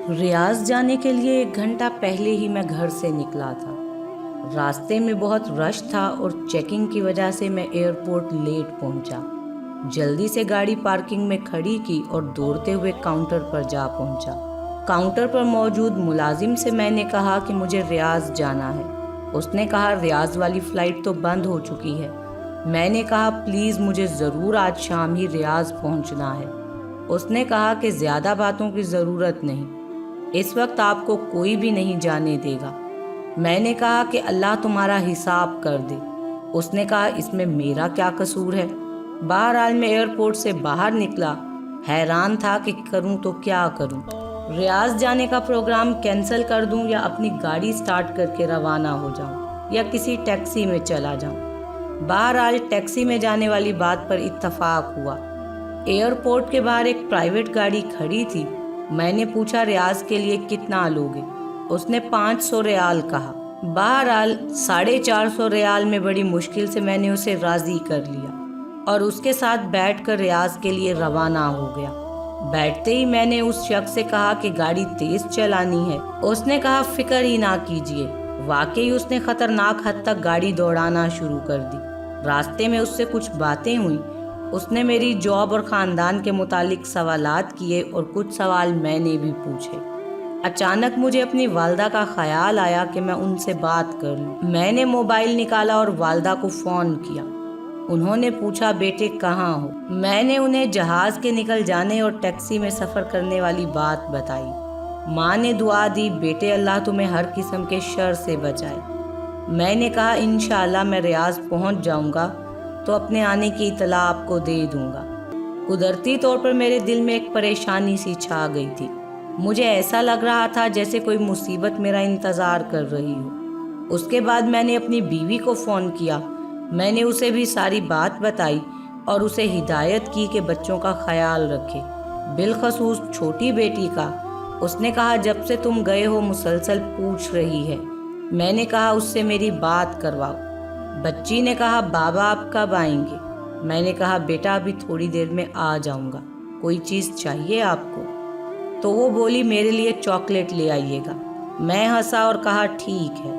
ریاض جانے کے لیے 1 گھنٹہ پہلے ہی میں گھر سے نکلا تھا۔ راستے میں بہت رش تھا اور چیکنگ کی وجہ سے میں ایئرپورٹ لیٹ پہنچا۔ جلدی سے گاڑی پارکنگ میں کھڑی کی اور دوڑتے ہوئے کاؤنٹر پر جا پہنچا۔ کاؤنٹر پر موجود ملازم سے میں نے کہا کہ مجھے ریاض جانا ہے۔ اس نے کہا ریاض والی فلائٹ تو بند ہو چکی ہے۔ میں نے کہا پلیز مجھے ضرور آج شام ہی ریاض پہنچنا ہے۔ اس نے کہا کہ زیادہ باتوں کی ضرورت نہیں، اس وقت آپ کو کوئی بھی نہیں جانے دے گا۔ میں نے کہا کہ اللہ تمہارا حساب کر دے۔ اس نے کہا اس میں میرا کیا قصور ہے؟ بہرحال میں ایئرپورٹ سے باہر نکلا، حیران تھا کہ کروں تو کیا کروں۔ ریاض جانے کا پروگرام کینسل کر دوں یا اپنی گاڑی سٹارٹ کر کے روانہ ہو جاؤں یا کسی ٹیکسی میں چلا جاؤں۔ بہرحال ٹیکسی میں جانے والی بات پر اتفاق ہوا۔ ایئرپورٹ کے باہر ایک پرائیویٹ گاڑی کھڑی تھی۔ میں نے پوچھا ریاض کے لیے کتنا لوگے؟ اس نے 500 ریال کہا۔ بہرحال 450 ریال میں بڑی مشکل سے میں نے اسے راضی کر لیا اور اس کے ساتھ بیٹھ کر ریاض کے لیے روانہ ہو گیا۔ بیٹھتے ہی میں نے اس شخص سے کہا کہ گاڑی تیز چلانی ہے۔ اس نے کہا فکر ہی نہ کیجیے۔ واقعی اس نے خطرناک حد تک گاڑی دوڑانا شروع کر دی۔ راستے میں اس سے کچھ باتیں ہوئیں۔ اس نے میری جاب اور خاندان کے متعلق سوالات کیے اور کچھ سوال میں نے بھی پوچھے۔ اچانک مجھے اپنی والدہ کا خیال آیا کہ میں ان سے بات کر لوں۔ میں نے موبائل نکالا اور والدہ کو فون کیا۔ انہوں نے پوچھا بیٹے کہاں ہو؟ میں نے انہیں جہاز کے نکل جانے اور ٹیکسی میں سفر کرنے والی بات بتائی۔ ماں نے دعا دی بیٹے اللہ تمہیں ہر قسم کے شر سے بچائے۔ میں نے کہا انشاءاللہ میں ریاض پہنچ جاؤں گا تو اپنے آنے کی اطلاع آپ کو دے دوں گا۔ قدرتی طور پر میرے دل میں ایک پریشانی سی چھا گئی تھی۔ مجھے ایسا لگ رہا تھا جیسے کوئی مصیبت میرا انتظار کر رہی ہو۔ اس کے بعد میں نے اپنی بیوی کو فون کیا۔ میں نے اسے بھی ساری بات بتائی اور اسے ہدایت کی کہ بچوں کا خیال رکھے، بالخصوص چھوٹی بیٹی کا۔ اس نے کہا جب سے تم گئے ہو مسلسل پوچھ رہی ہے۔ میں نے کہا اس سے میری بات کرواؤ۔ بچی نے کہا بابا آپ کب آئیں گے؟ میں نے کہا بیٹا ابھی تھوڑی دیر میں آ جاؤں گا، کوئی چیز چاہیے آپ کو؟ تو وہ بولی میرے لیے چاکلیٹ لے آئیے گا۔ میں ہنسا اور کہا ٹھیک ہے۔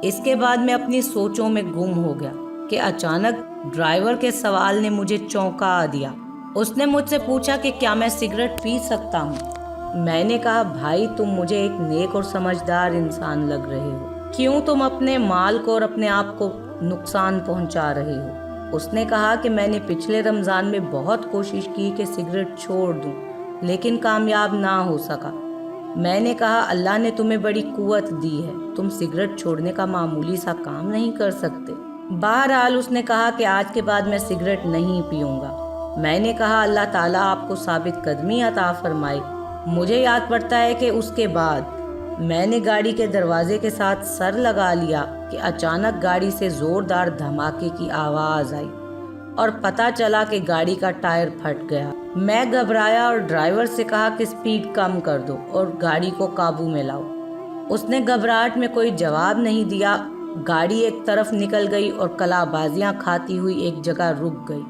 اس کے بعد میں اپنی سوچوں میں گم ہو گیا کہ اچانک ڈرائیور کے سوال نے مجھے چونکا دیا۔ اس نے مجھ سے پوچھا کہ کیا میں سگریٹ پی سکتا ہوں؟ میں نے کہا بھائی تم مجھے ایک نیک اور سمجھدار انسان لگ رہے ہو، کیوں تم اپنے مال کو اور اپنے آپ کو نقصان پہنچا رہے ہو؟ اس نے کہا کہ میں نے پچھلے رمضان میں بہت کوشش کی کہ سگریٹ چھوڑ دوں لیکن کامیاب نہ ہو سکا۔ میں نے کہا اللہ نے تمہیں بڑی قوت دی ہے، تم سگریٹ چھوڑنے کا معمولی سا کام نہیں کر سکتے۔ بہرحال اس نے کہا کہ آج کے بعد میں سگریٹ نہیں پیوں گا۔ میں نے کہا اللہ تعالیٰ آپ کو ثابت قدمی عطا فرمائے۔ مجھے یاد پڑتا ہے کہ اس کے بعد میں نے گاڑی کے دروازے کے ساتھ سر لگا لیا کہ اچانک گاڑی سے زوردار دھماکے کی آواز آئی اور پتہ چلا کہ گاڑی کا ٹائر پھٹ گیا۔ میں گھبرایا اور ڈرائیور سے کہا کہ سپیڈ کم کر دو اور گاڑی کو قابو میں لاؤ۔ اس نے گھبراہٹ میں کوئی جواب نہیں دیا۔ گاڑی ایک طرف نکل گئی اور کلا بازیاں کھاتی ہوئی ایک جگہ رک گئی۔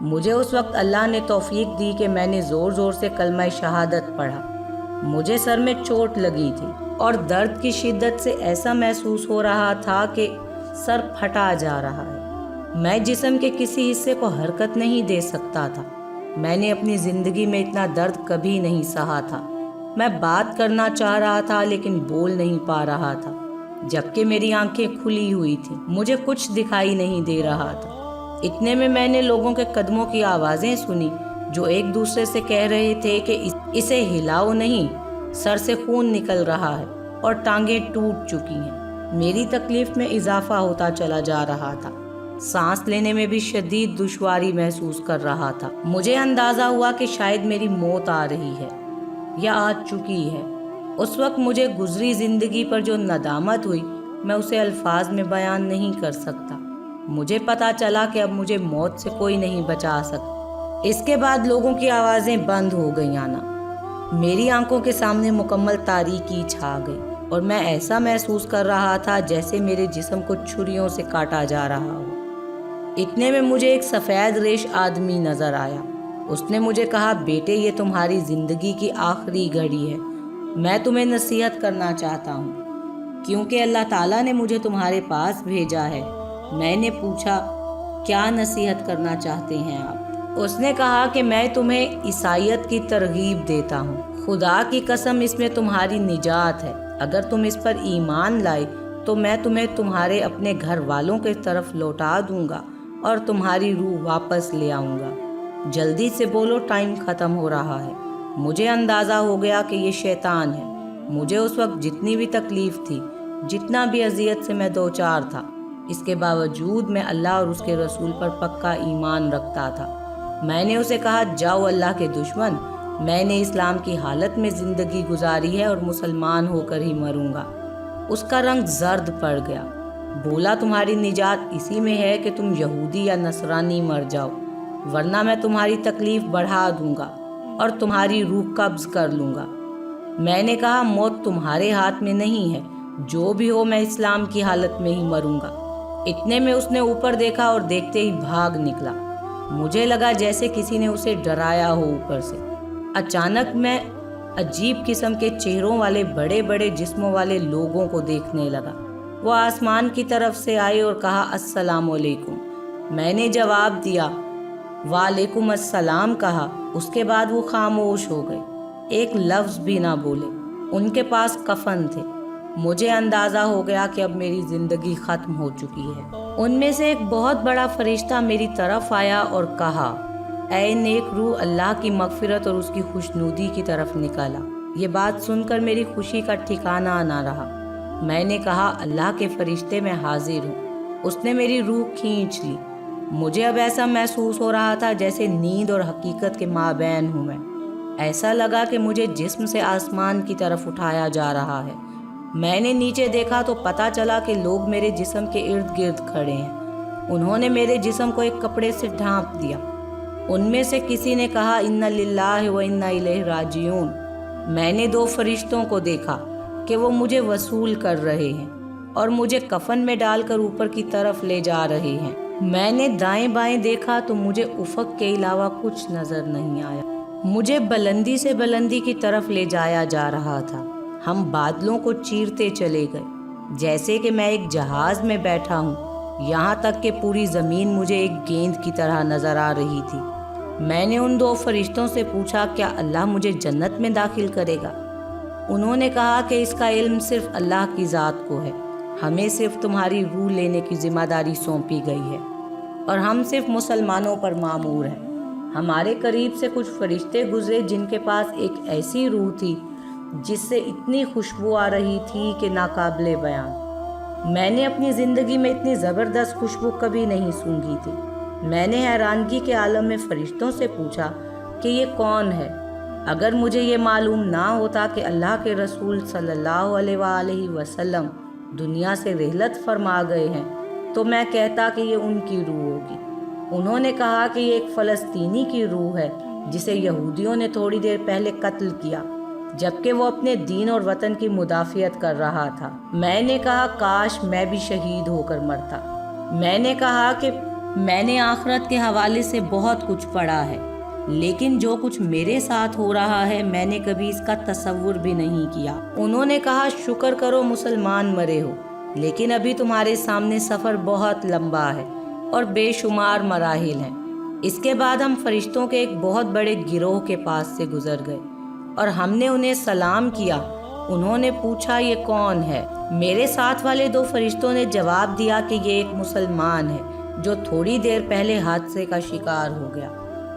مجھے اس وقت اللہ نے توفیق دی کہ میں نے زور زور سے کلمہ شہادت پڑھا۔ مجھے سر میں چوٹ لگی تھی اور درد کی شدت سے ایسا محسوس ہو رہا تھا کہ سر پھٹا جا رہا ہے۔ میں جسم کے کسی حصے کو حرکت نہیں دے سکتا تھا۔ میں نے اپنی زندگی میں اتنا درد کبھی نہیں سہا تھا۔ میں بات کرنا چاہ رہا تھا لیکن بول نہیں پا رہا تھا، جبکہ میری آنکھیں کھلی ہوئی تھیں۔ مجھے کچھ دکھائی نہیں دے رہا تھا۔ اتنے میں نے لوگوں کے قدموں کی آوازیں سنی جو ایک دوسرے سے کہہ رہے تھے کہ اسے ہلاؤ نہیں، سر سے خون نکل رہا ہے اور ٹانگیں ٹوٹ چکی ہیں۔ میری تکلیف میں اضافہ ہوتا چلا جا رہا تھا۔ سانس لینے میں بھی شدید دشواری محسوس کر رہا تھا۔ مجھے اندازہ ہوا کہ شاید میری موت آ رہی ہے یا آ چکی ہے۔ اس وقت مجھے گزری زندگی پر جو ندامت ہوئی میں اسے الفاظ میں بیان نہیں کر سکتا۔ مجھے پتا چلا کہ اب مجھے موت سے کوئی نہیں بچا سکتا۔ اس کے بعد لوگوں کی آوازیں بند ہو گئیں آنا۔ میری آنکھوں کے سامنے مکمل تاریکی چھا گئی اور میں ایسا محسوس کر رہا تھا جیسے میرے جسم کو چھریوں سے کاٹا جا رہا ہو۔ اتنے میں مجھے ایک سفید ریش آدمی نظر آیا۔ اس نے مجھے کہا بیٹے یہ تمہاری زندگی کی آخری گھڑی ہے میں تمہیں نصیحت کرنا چاہتا ہوں کیونکہ اللہ تعالیٰ نے مجھے تمہارے پاس بھیجا ہے۔ میں نے پوچھا کیا نصیحت کرنا چاہتے ہیں آپ؟ اس نے کہا کہ میں تمہیں عیسائیت کی ترغیب دیتا ہوں، خدا کی قسم اس میں تمہاری نجات ہے، اگر تم اس پر ایمان لائے تو میں تمہیں تمہارے اپنے گھر والوں کی طرف لوٹا دوں گا اور تمہاری روح واپس لے آؤں گا۔ جلدی سے بولو، ٹائم ختم ہو رہا ہے۔ مجھے اندازہ ہو گیا کہ یہ شیطان ہے۔ مجھے اس وقت جتنی بھی تکلیف تھی، جتنا بھی اذیت سے میں دوچار تھا، اس کے باوجود میں اللہ اور اس کے رسول پر پکا ایمان رکھتا تھا۔ میں نے اسے کہا جاؤ اللہ کے دشمن، میں نے اسلام کی حالت میں زندگی گزاری ہے اور مسلمان ہو کر ہی مروں گا۔ اس کا رنگ زرد پڑ گیا۔ بولا تمہاری نجات اسی میں ہے کہ تم یہودی یا نصرانی مر جاؤ، ورنہ میں تمہاری تکلیف بڑھا دوں گا اور تمہاری روح قبض کر لوں گا۔ میں نے کہا موت تمہارے ہاتھ میں نہیں ہے، جو بھی ہو میں اسلام کی حالت میں ہی مروں گا۔ اتنے میں اس نے اوپر دیکھا اور دیکھتے ہی بھاگ نکلا۔ مجھے لگا جیسے کسی نے اسے ڈرایا ہو اوپر سے۔ اچانک میں عجیب قسم کے چہروں والے بڑے بڑے جسموں والے لوگوں کو دیکھنے لگا۔ وہ آسمان کی طرف سے آئے اور کہا السلام علیکم۔ میں نے جواب دیا وعلیکم السلام کہا۔ اس کے بعد وہ خاموش ہو گئے، ایک لفظ بھی نہ بولے۔ ان کے پاس کفن تھے۔ مجھے اندازہ ہو گیا کہ اب میری زندگی ختم ہو چکی ہے۔ ان میں سے ایک بہت بڑا فرشتہ میری طرف آیا اور کہا اے نیک روح، اللہ کی مغفرت اور اس کی خوشنودی کی طرف نکالا۔ یہ بات سن کر میری خوشی کا ٹھکانہ نہ رہا۔ میں نے کہا اللہ کے فرشتے میں حاضر ہوں۔ اس نے میری روح کھینچ لی۔ مجھے اب ایسا محسوس ہو رہا تھا جیسے نیند اور حقیقت کے مابین ہوں میں۔ ایسا لگا کہ مجھے جسم سے آسمان کی طرف اٹھایا جا رہا ہے۔ میں نے نیچے دیکھا تو پتا چلا کہ لوگ میرے جسم کے ارد گرد کھڑے ہیں۔ انہوں نے میرے جسم کو ایک کپڑے سے ڈھانپ دیا۔ ان میں سے کسی نے کہا انا للہ و انا الیہ راجعون۔ میں نے دو فرشتوں کو دیکھا کہ وہ مجھے وصول کر رہے ہیں اور مجھے کفن میں ڈال کر اوپر کی طرف لے جا رہے ہیں۔ میں نے دائیں بائیں دیکھا تو مجھے افق کے علاوہ کچھ نظر نہیں آیا۔ مجھے بلندی سے بلندی کی طرف لے جایا جا رہا تھا۔ ہم بادلوں کو چیرتے چلے گئے جیسے کہ میں ایک جہاز میں بیٹھا ہوں، یہاں تک کہ پوری زمین مجھے ایک گیند کی طرح نظر آ رہی تھی۔ میں نے ان دو فرشتوں سے پوچھا کیا اللہ مجھے جنت میں داخل کرے گا؟ انہوں نے کہا کہ اس کا علم صرف اللہ کی ذات کو ہے، ہمیں صرف تمہاری روح لینے کی ذمہ داری سونپی گئی ہے اور ہم صرف مسلمانوں پر مامور ہیں۔ ہمارے قریب سے کچھ فرشتے گزرے جن کے پاس ایک ایسی روح تھی جس سے اتنی خوشبو آ رہی تھی کہ ناقابل بیان۔ میں نے اپنی زندگی میں اتنی زبردست خوشبو کبھی نہیں سونگھی تھی۔ میں نے حیرانگی کے عالم میں فرشتوں سے پوچھا کہ یہ کون ہے؟ اگر مجھے یہ معلوم نہ ہوتا کہ اللہ کے رسول صلی اللہ علیہ وآلہ وسلم دنیا سے رحلت فرما گئے ہیں تو میں کہتا کہ یہ ان کی روح ہوگی۔ انہوں نے کہا کہ یہ ایک فلسطینی کی روح ہے جسے یہودیوں نے تھوڑی دیر پہلے قتل کیا جبکہ وہ اپنے دین اور وطن کی مدافعت کر رہا تھا۔ میں نے کہا کاش میں بھی شہید ہو کر مرتا۔ میں نے کہا کہ میں نے آخرت کے حوالے سے بہت کچھ پڑھا ہے، لیکن جو کچھ میرے ساتھ ہو رہا ہے میں نے کبھی اس کا تصور بھی نہیں کیا۔ انہوں نے کہا شکر کرو مسلمان مرے ہو، لیکن ابھی تمہارے سامنے سفر بہت لمبا ہے اور بے شمار مراحل ہیں۔ اس کے بعد ہم فرشتوں کے ایک بہت بڑے گروہ کے پاس سے گزر گئے اور ہم نے انہیں سلام کیا۔ انہوں نے پوچھا یہ کون ہے؟ میرے ساتھ والے دو فرشتوں نے جواب دیا کہ یہ ایک مسلمان ہے جو تھوڑی دیر پہلے حادثے کا شکار ہو گیا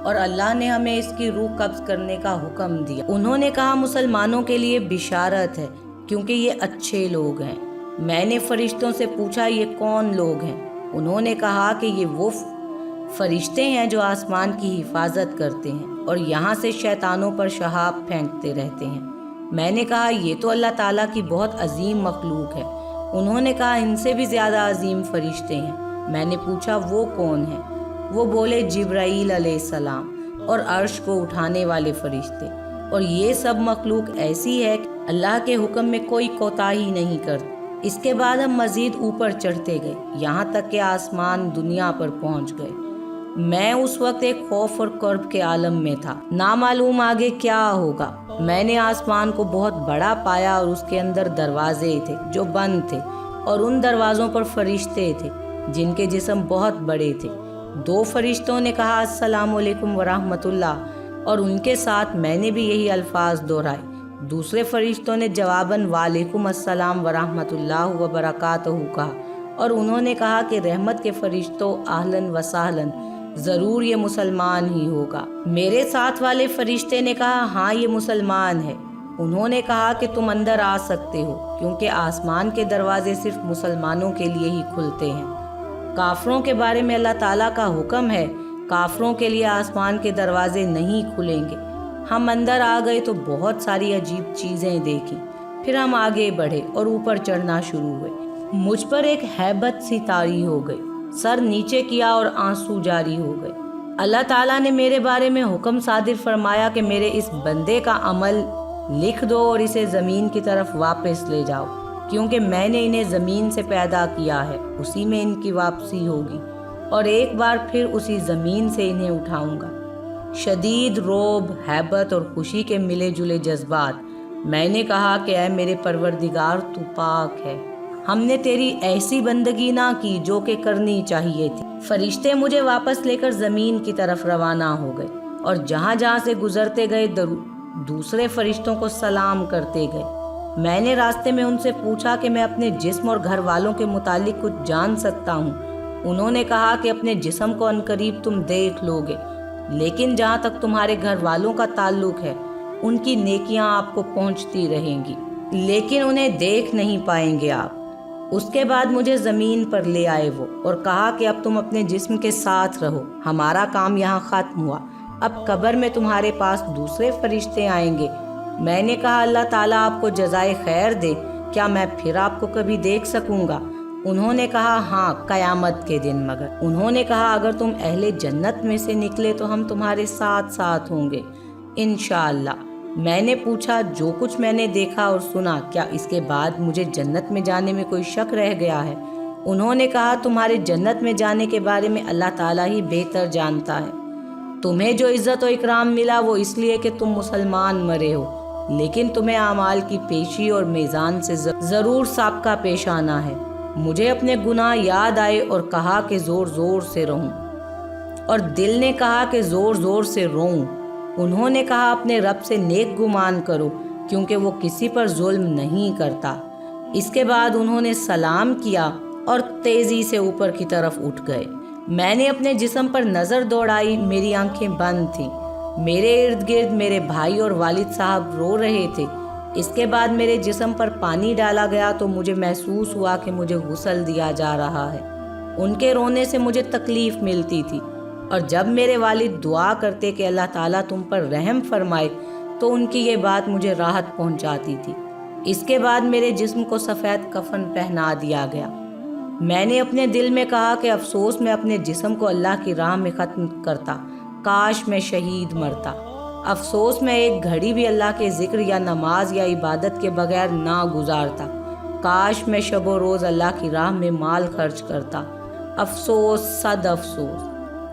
اور اللہ نے ہمیں اس کی روح قبض کرنے کا حکم دیا۔ انہوں نے کہا مسلمانوں کے لیے بشارت ہے کیونکہ یہ اچھے لوگ ہیں۔ میں نے فرشتوں سے پوچھا یہ کون لوگ ہیں؟ انہوں نے کہا کہ یہ وہ فرشتے ہیں جو آسمان کی حفاظت کرتے ہیں اور یہاں سے شیطانوں پر شہاب پھینکتے رہتے ہیں۔ میں نے کہا یہ تو اللہ تعالیٰ کی بہت عظیم مخلوق ہے۔ انہوں نے کہا ان سے بھی زیادہ عظیم فرشتے ہیں۔ میں نے پوچھا وہ کون ہیں؟ وہ بولے جبرائیل علیہ السلام اور عرش کو اٹھانے والے فرشتے، اور یہ سب مخلوق ایسی ہے کہ اللہ کے حکم میں کوئی کوتاہی نہیں کرتی۔ اس کے بعد ہم مزید اوپر چڑھتے گئے یہاں تک کہ آسمان دنیا پر پہنچ گئے۔ میں اس وقت ایک خوف اور کرب کے عالم میں تھا، نامعلوم آگے کیا ہوگا۔ میں نے آسمان کو بہت بڑا پایا اور اس کے اندر دروازے تھے جو بند تھے، اور ان دروازوں پر فرشتے تھے جن کے جسم بہت بڑے تھے۔ 2 فرشتوں نے کہا السلام علیکم ورحمۃ اللہ، اور ان کے ساتھ میں نے بھی یہی الفاظ دہرائے۔ دوسرے فرشتوں نے جواباً وعلیکم السلام ورحمۃ اللہ وبرکاتہ کہا، اور انہوں نے کہا کہ رحمت کے فرشتوں اہلاً و سہلاً، ضرور یہ مسلمان ہی ہوگا۔ میرے ساتھ والے فرشتے نے کہا ہاں یہ مسلمان ہے۔ انہوں نے کہا کہ تم اندر آ سکتے ہو، کیونکہ آسمان کے دروازے صرف مسلمانوں کے لیے ہی کھلتے ہیں۔ کافروں کے بارے میں اللہ تعالیٰ کا حکم ہے، کافروں کے لیے آسمان کے دروازے نہیں کھلیں گے۔ ہم اندر آ گئے تو بہت ساری عجیب چیزیں دیکھیں، پھر ہم آگے بڑھے اور اوپر چڑھنا شروع ہوئے۔ مجھ پر ایک ہیبت سی طاری ہو گئی، سر نیچے کیا اور آنسو جاری ہو گئے۔ اللہ تعالیٰ نے میرے بارے میں حکم صادر فرمایا کہ میرے اس بندے کا عمل لکھ دو اور اسے زمین کی طرف واپس لے جاؤ، کیونکہ میں نے انہیں زمین سے پیدا کیا ہے، اسی میں ان کی واپسی ہوگی، اور ایک بار پھر اسی زمین سے انہیں اٹھاؤں گا۔ شدید رعب، ہیبت اور خوشی کے ملے جلے جذبات۔ میں نے کہا کہ اے میرے پروردگار، تو پاک ہے، ہم نے تیری ایسی بندگی نہ کی جو کہ کرنی چاہیے تھی۔ فرشتے مجھے واپس لے کر زمین کی طرف روانہ ہو گئے، اور جہاں جہاں سے گزرتے گئے دوسرے فرشتوں کو سلام کرتے گئے۔ میں نے راستے میں ان سے پوچھا کہ میں اپنے جسم اور گھر والوں کے متعلق کچھ جان سکتا ہوں۔ انہوں نے کہا کہ اپنے جسم کو عنقریب تم دیکھ لو گے، لیکن جہاں تک تمہارے گھر والوں کا تعلق ہے ان کی نیکیاں آپ کو پہنچتی رہیں گی، لیکن انہیں دیکھ نہیں پائیں گے آپ۔ اس کے بعد مجھے زمین پر لے آئے وہ، اور کہا کہ اب تم اپنے جسم کے ساتھ رہو، ہمارا کام یہاں ختم ہوا، اب قبر میں تمہارے پاس دوسرے فرشتے آئیں گے۔ میں نے کہا اللہ تعالیٰ آپ کو جزائے خیر دے، کیا میں پھر آپ کو کبھی دیکھ سکوں گا؟ انہوں نے کہا ہاں، قیامت کے دن۔ مگر انہوں نے کہا اگر تم اہل جنت میں سے نکلے تو ہم تمہارے ساتھ ساتھ ہوں گے انشاءاللہ۔ میں نے پوچھا جو کچھ میں نے دیکھا اور سنا، کیا اس کے بعد مجھے جنت میں جانے میں کوئی شک رہ گیا ہے؟ انہوں نے کہا تمہارے جنت میں جانے کے بارے میں اللہ تعالیٰ ہی بہتر جانتا ہے۔ تمہیں جو عزت و اکرام ملا وہ اس لیے کہ تم مسلمان مرے ہو، لیکن تمہیں اعمال کی پیشی اور میزان سے ضرور سابقہ پیش آنا ہے۔ مجھے اپنے گناہ یاد آئے اور کہا کہ زور زور سے رہوں، اور دل نے کہا کہ زور زور سے روؤں۔ انہوں نے کہا اپنے رب سے نیک گمان کرو، کیونکہ وہ کسی پر ظلم نہیں کرتا۔ اس کے بعد انہوں نے سلام کیا اور تیزی سے اوپر کی طرف اٹھ گئے۔ میں نے اپنے جسم پر نظر دوڑائی، میری آنکھیں بند تھیں۔ میرے ارد گرد میرے بھائی اور والد صاحب رو رہے تھے۔ اس کے بعد میرے جسم پر پانی ڈالا گیا تو مجھے محسوس ہوا کہ مجھے غسل دیا جا رہا ہے۔ ان کے رونے سے مجھے تکلیف ملتی تھی، اور جب میرے والد دعا کرتے کہ اللہ تعالیٰ تم پر رحم فرمائے تو ان کی یہ بات مجھے راحت پہنچاتی تھی۔ اس کے بعد میرے جسم کو سفید کفن پہنا دیا گیا۔ میں نے اپنے دل میں کہا کہ افسوس میں اپنے جسم کو اللہ کی راہ میں ختم کرتا، کاش میں شہید مرتا۔ افسوس میں ایک گھڑی بھی اللہ کے ذکر یا نماز یا عبادت کے بغیر نہ گزارتا، کاش میں شب و روز اللہ کی راہ میں مال خرچ کرتا۔ افسوس، صد افسوس۔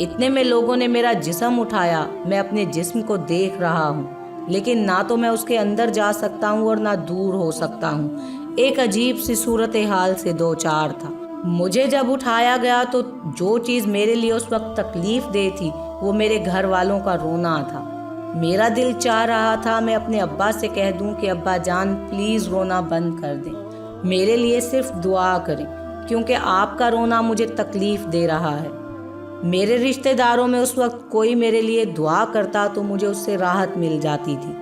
اتنے میں لوگوں نے میرا جسم اٹھایا۔ میں اپنے جسم کو دیکھ رہا ہوں، لیکن نہ تو میں اس کے اندر جا سکتا ہوں اور نہ دور ہو سکتا ہوں۔ ایک عجیب سی صورتحال سے دوچار تھا۔ مجھے جب اٹھایا گیا تو جو چیز میرے لیے اس وقت تکلیف دہ تھی وہ میرے گھر والوں کا رونا تھا۔ میرا دل چاہ رہا تھا میں اپنے ابا سے کہہ دوں کہ ابا جان پلیز رونا بند کر دیں، میرے لیے صرف دعا کریں، کیونکہ آپ کا رونا مجھے تکلیف دے رہا ہے۔ میرے رشتہ داروں میں اس وقت کوئی میرے لیے دعا کرتا تو مجھے اس سے راحت مل جاتی تھی۔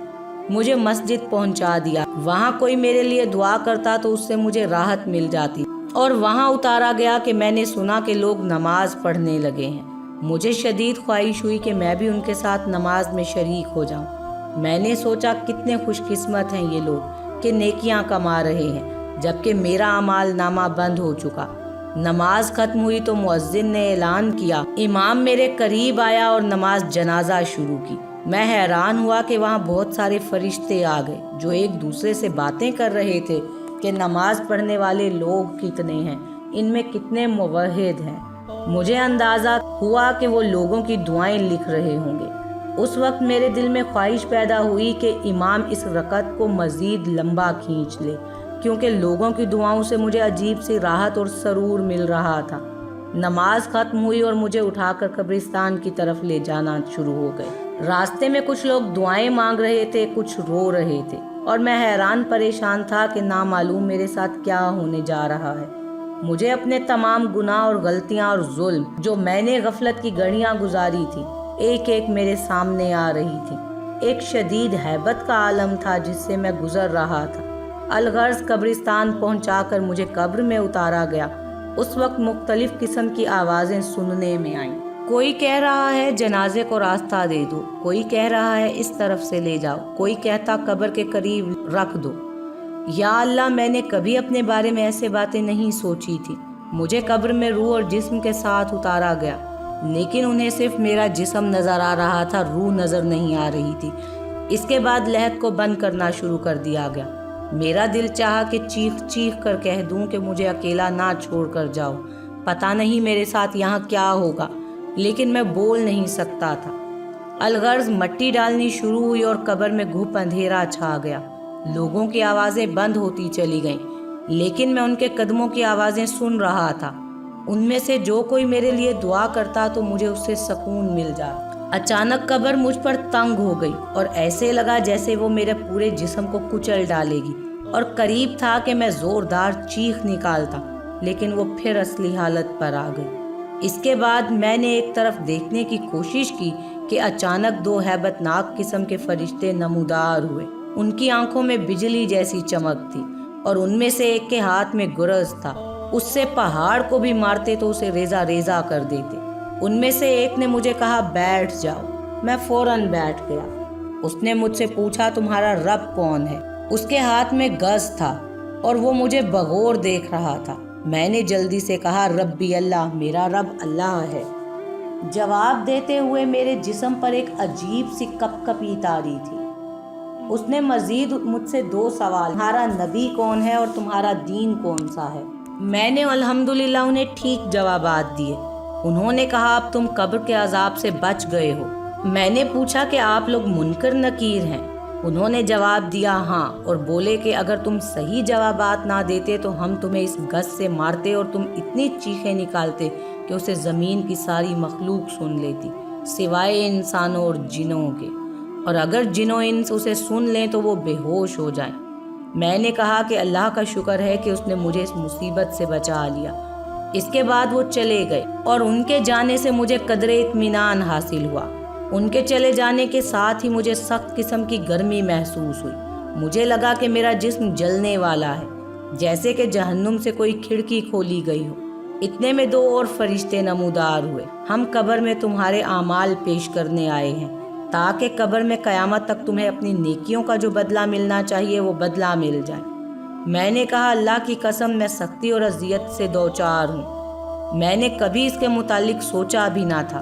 مجھے مسجد پہنچا دیا، وہاں کوئی میرے لیے دعا کرتا تو اس سے مجھے راحت مل جاتی، اور وہاں اتارا گیا کہ میں نے سنا کہ لوگ نماز پڑھنے لگے ہیں۔ مجھے شدید خواہش ہوئی کہ میں بھی ان کے ساتھ نماز میں شریک ہو جاؤں۔ میں نے سوچا کتنے خوش قسمت ہیں یہ لوگ کہ نیکیاں کما رہے ہیں، جبکہ میرا اعمال نامہ بند ہو چکا۔ نماز ختم ہوئی تو مؤذن نے اعلان کیا، امام میرے قریب آیا اور نماز جنازہ شروع کی۔ میں حیران ہوا کہ وہاں بہت سارے فرشتے آ گئے جو ایک دوسرے سے باتیں کر رہے تھے کہ نماز پڑھنے والے لوگ کتنے ہیں، ان میں کتنے موحد ہیں۔ مجھے اندازہ ہوا کہ وہ لوگوں کی دعائیں لکھ رہے ہوں گے۔ اس وقت میرے دل میں خواہش پیدا ہوئی کہ امام اس رکعت کو مزید لمبا کھینچ لے، کیونکہ لوگوں کی دعاؤں سے مجھے عجیب سی راحت اور سرور مل رہا تھا۔ نماز ختم ہوئی اور مجھے اٹھا کر قبرستان کی طرف لے جانا شروع ہو گئے۔ راستے میں کچھ لوگ دعائیں مانگ رہے تھے، کچھ رو رہے تھے، اور میں حیران پریشان تھا کہ نامعلوم میرے ساتھ کیا ہونے جا رہا ہے۔ مجھے اپنے تمام گناہ اور غلطیاں اور ظلم جو میں نے غفلت کی گھڑیاں گزاری تھی، ایک ایک میرے سامنے آ رہی تھی۔ ایک شدید ہیبت کا عالم تھا جس سے میں گزر رہا تھا۔ الغرض قبرستان پہنچا کر مجھے قبر میں اتارا گیا۔ اس وقت مختلف قسم کی آوازیں سننے میں آئیں۔ کوئی کہہ رہا ہے جنازے کو راستہ دے دو، کوئی کہہ رہا ہے اس طرف سے لے جاؤ، کوئی کہتا قبر کے قریب رکھ دو۔ یا اللہ، میں نے کبھی اپنے بارے میں ایسے باتیں نہیں سوچی تھی۔ مجھے قبر میں روح اور جسم کے ساتھ اتارا گیا، لیکن انہیں صرف میرا جسم نظر آ رہا تھا، روح نظر نہیں آ رہی تھی۔ اس کے بعد لہد کو بند کرنا شروع کر دیا گیا۔ میرا دل چاہا کہ چیخ چیخ کر کہہ دوں کہ مجھے اکیلا نہ چھوڑ کر جاؤ، پتہ نہیں میرے ساتھ یہاں کیا ہوگا، لیکن میں بول نہیں سکتا تھا۔ الغرض مٹی ڈالنی شروع ہوئی اور قبر میں گھپ اندھیرا چھا گیا۔ لوگوں کی آوازیں بند ہوتی چلی گئیں، لیکن میں ان کے قدموں کی آوازیں سن رہا تھا۔ ان میں سے جو کوئی میرے لیے دعا کرتا تو مجھے اس سے سکون مل جاتا۔ اچانک قبر مجھ پر تنگ ہو گئی اور ایسے لگا جیسے وہ میرے پورے جسم کو کچل ڈالے گی، اور قریب تھا کہ میں زوردار چیخ نکالتا، لیکن وہ پھر اصلی حالت پر آ گئی۔ اس کے بعد میں نے ایک طرف دیکھنے کی کوشش کی کہ اچانک دو ہیبت ناک قسم کے فرشتے نمودار ہوئے۔ ان کی آنکھوں میں بجلی جیسی چمک تھی، اور ان میں سے ایک کے ہاتھ میں گرز تھا۔ اس سے پہاڑ کو بھی مارتے تو اسے ریزہ ریزہ کر دیتے۔ ان میں سے ایک نے مجھے کہا بیٹھ جاؤ۔ میں فوراً بیٹھ گیا۔ اس نے مجھ سے پوچھا تمہارا رب کون ہے؟ اس کے ہاتھ میں گز تھا اور وہ مجھے بغور دیکھ رہا تھا۔ میں نے جلدی سے کہا ربی اللہ، میرا رب اللہ ہے۔ جواب دیتے ہوئے میرے جسم پر ایک عجیب سی کپ کپی طاری تھی۔ اس نے مزید مجھ سے دو سوال، تمہارا نبی کون ہے اور تمہارا دین کون سا ہے؟ میں نے الحمدللہ انہیں ٹھیک جوابات دیے۔ انہوں نے کہا اب تم قبر کے عذاب سے بچ گئے ہو۔ میں نے پوچھا کہ آپ لوگ منکر نکیر ہیں؟ انہوں نے جواب دیا ہاں، اور بولے کہ اگر تم صحیح جوابات نہ دیتے تو ہم تمہیں اس گز سے مارتے اور تم اتنی چیخیں نکالتے کہ اسے زمین کی ساری مخلوق سن لیتی سوائے انسانوں اور جنوں کے، اور اگر جن و انس اسے سن لیں تو وہ بے ہوش ہو جائیں۔ میں نے کہا کہ اللہ کا شکر ہے کہ اس نے مجھے اس مصیبت سے بچا لیا۔ اس کے بعد وہ چلے گئے اور ان کے جانے سے مجھے قدر اطمینان حاصل ہوا۔ ان کے چلے جانے کے ساتھ ہی مجھے سخت قسم کی گرمی محسوس ہوئی۔ مجھے لگا کہ میرا جسم جلنے والا ہے، جیسے کہ جہنم سے کوئی کھڑکی کھولی گئی ہو۔ اتنے میں دو اور فرشتے نمودار ہوئے۔ ہم قبر میں تمہارے اعمال پیش کرنے آئے ہیں تاکہ قبر میں قیامت تک تمہیں اپنی نیکیوں کا جو بدلہ ملنا چاہیے وہ بدلہ مل جائے۔ میں نے کہا اللہ کی قسم میں سختی اور اذیت سے دوچار ہوں۔ میں نے کبھی اس کے متعلق سوچا بھی نہ تھا۔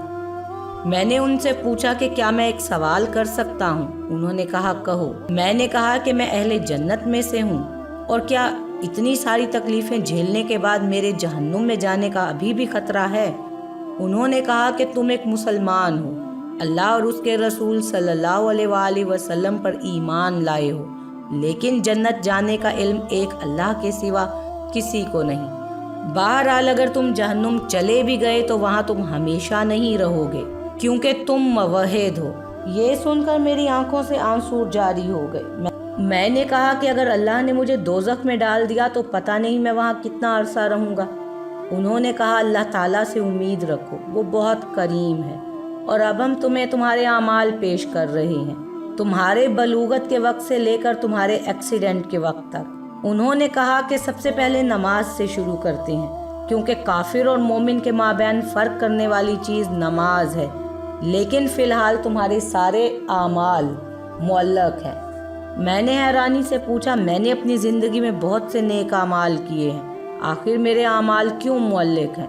میں نے ان سے پوچھا کہ کیا میں ایک سوال کر سکتا ہوں؟ انہوں نے کہا کہو۔ میں نے کہا کہ میں اہل جنت میں سے ہوں، اور کیا اتنی ساری تکلیفیں جھیلنے کے بعد میرے جہنم میں جانے کا ابھی بھی خطرہ ہے؟ انہوں نے کہا کہ تم ایک مسلمان ہو، اللہ اور اس کے رسول صلی اللہ علیہ وآلہ وسلم پر ایمان لائے ہو، لیکن جنت جانے کا علم ایک اللہ کے سوا کسی کو نہیں۔ بہرحال اگر تم جہنم چلے بھی گئے تو وہاں تم ہمیشہ نہیں رہو گے، کیونکہ تم موحد ہو۔ یہ سن کر میری آنکھوں سے آنسو جاری ہو گئے۔ میں نے کہا کہ اگر اللہ نے مجھے دوزخ میں ڈال دیا تو پتہ نہیں میں وہاں کتنا عرصہ رہوں گا۔ انہوں نے کہا اللہ تعالیٰ سے امید رکھو، وہ بہت کریم ہے، اور اب ہم تمہیں تمہارے اعمال پیش کر رہے ہیں، تمہارے بلوغت کے وقت سے لے کر تمہارے ایکسیڈنٹ کے وقت تک۔ انہوں نے کہا کہ سب سے پہلے نماز سے شروع کرتے ہیں، کیونکہ کافر اور مومن کے مابین فرق کرنے والی چیز نماز ہے، لیکن فی الحال تمہارے سارے اعمال معلق ہیں۔ میں نے حیرانی سے پوچھا میں نے اپنی زندگی میں بہت سے نیک اعمال کیے ہیں، آخر میرے اعمال کیوں معلق ہیں؟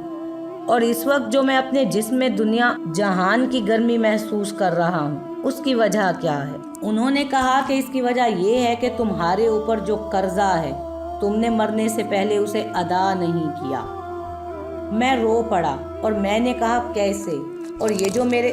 اور اس وقت جو میں اپنے جسم میں دنیا جہان کی گرمی محسوس کر رہا ہوں اس کی وجہ کیا ہے؟ انہوں نے کہا کہ اس کی وجہ یہ ہے کہ تمہارے اوپر جو قرضہ ہے تم نے مرنے سے پہلے اسے ادا نہیں کیا۔ میں رو پڑا اور میں نے کہا کیسے؟ اور یہ جو میرے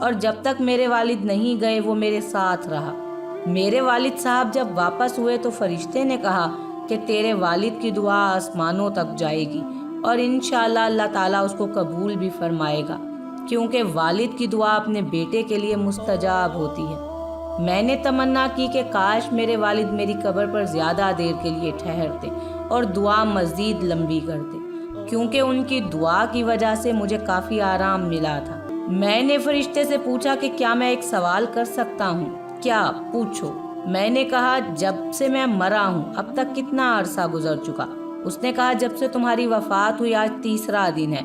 اور جب تک میرے والد نہیں گئے وہ میرے ساتھ رہا۔ میرے والد صاحب جب واپس ہوئے تو فرشتے نے کہا کہ تیرے والد کی دعا آسمانوں تک جائے گی اور انشاءاللہ اللہ تعالیٰ اس کو قبول بھی فرمائے گا، کیونکہ والد کی دعا اپنے بیٹے کے لیے مستجاب ہوتی ہے۔ میں نے تمنا کی کہ کاش میرے والد میری قبر پر زیادہ دیر کے لیے ٹھہرتے اور دعا مزید لمبی کرتے، کیونکہ ان کی دعا کی وجہ سے مجھے کافی آرام ملا تھا۔ میں نے فرشتے سے پوچھا کہ کیا میں ایک سوال کر سکتا ہوں؟ کیا؟ پوچھو۔ میں نے کہا جب سے میں مرا ہوں اب تک کتنا عرصہ گزر چکا؟ اس نے کہا جب سے تمہاری وفات ہوئی آج تیسرا دن ہے